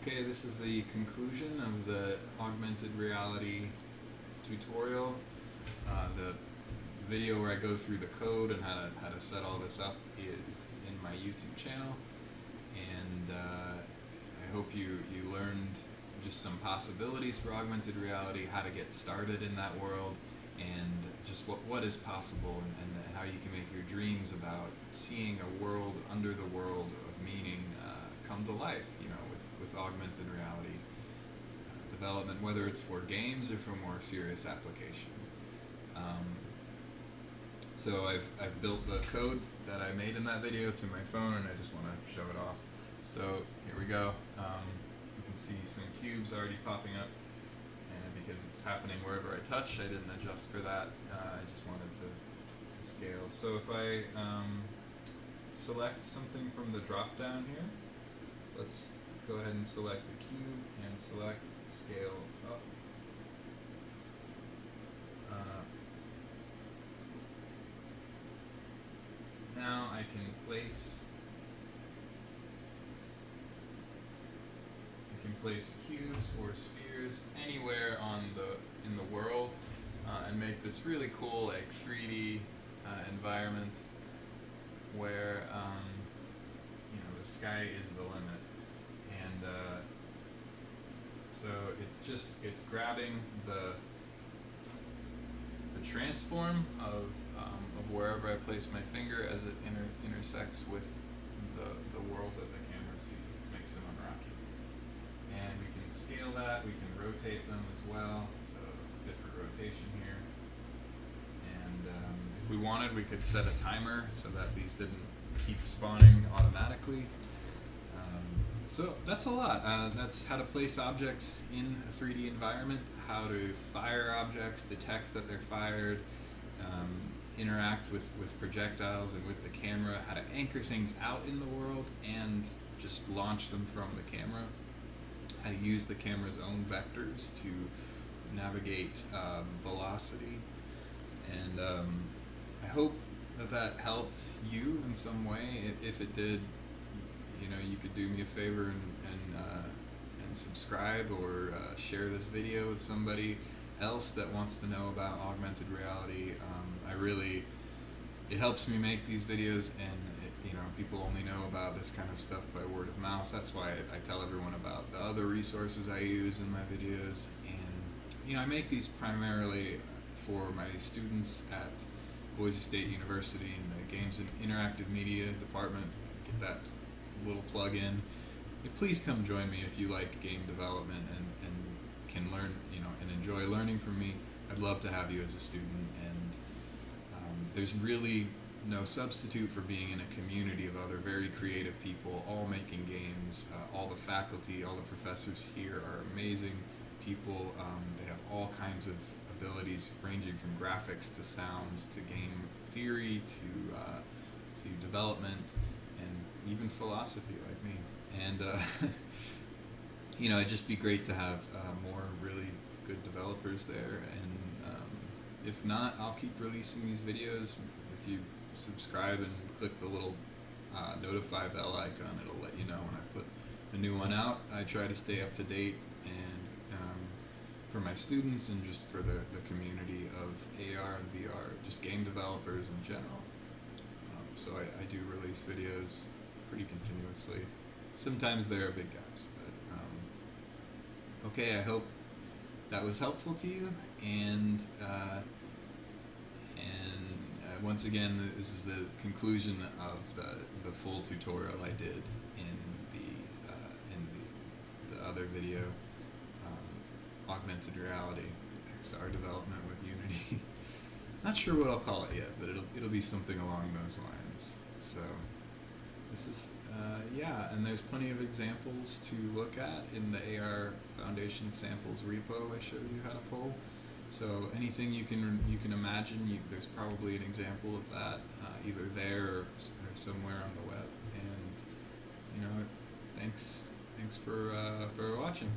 Okay, this is the conclusion of the augmented reality tutorial. The video where I go through the code and how to set all this up is in my YouTube channel, and I hope you learned just some possibilities for augmented reality, how to get started in that world, and just what is possible, and how you can make your dreams about seeing a world under the world of meaning come to life, with augmented reality development, whether it's for games or for more serious applications. So I've built the code that I made in that video to my phone, and I just want to show it off. So here we go. You can see some cubes already popping up, and because it's happening wherever I touch, I didn't adjust for that. I just wanted to scale. So if I select something from the drop down here, let's go ahead and select the cube and select scale up. Now I can place cubes or spheres anywhere in the world, and make this really cool 3D environment where the sky is the limit. And so it's grabbing the transform of wherever I place my finger as it intersects with the world that the camera sees. It makes them unrocky. And we can scale that, we can rotate them as well, so different rotation here. And if we wanted, we could set a timer so that these didn't keep spawning automatically. So that's a lot. That's how to place objects in a 3D environment, how to fire objects, detect that they're fired, interact with projectiles and with the camera, how to anchor things out in the world and just launch them from the camera, how to use the camera's own vectors to navigate velocity. And I hope that helped you in some way. If it did, you could do me a favor and subscribe or share this video with somebody else that wants to know about augmented reality. It helps me make these videos, and people only know about this kind of stuff by word of mouth. That's why I tell everyone about the other resources I use in my videos. And I make these primarily for my students at Boise State University in the Games and Interactive Media department. Get that little plug in. Please come join me if you like game development and can learn, and enjoy learning from me. I'd love to have you as a student, and there's really no substitute for being in a community of other very creative people, all making games. All the faculty, all the professors here are amazing people. They have all kinds of abilities, ranging from graphics to sound to game theory to development and even philosophy, like me. And it'd just be great to have more really good developers there. And if not, I'll keep releasing these videos. If you subscribe and click the little notify bell icon, it'll let you know when I put a new one out. I try to stay up to date, and for my students and just for the community of AR and VR, just game developers in general. So I do release videos pretty continuously. Sometimes there are big gaps, but okay, I hope that was helpful to you, and once again, this is the conclusion of the full tutorial I did in the other video, augmented reality, XR development with Unity. Not sure what I'll call it yet, but it'll be something along those lines. So this is and there's plenty of examples to look at in the AR Foundation samples repo I showed you how to pull. So anything you can imagine, there's probably an example of that either there or somewhere on the web. And thanks for watching.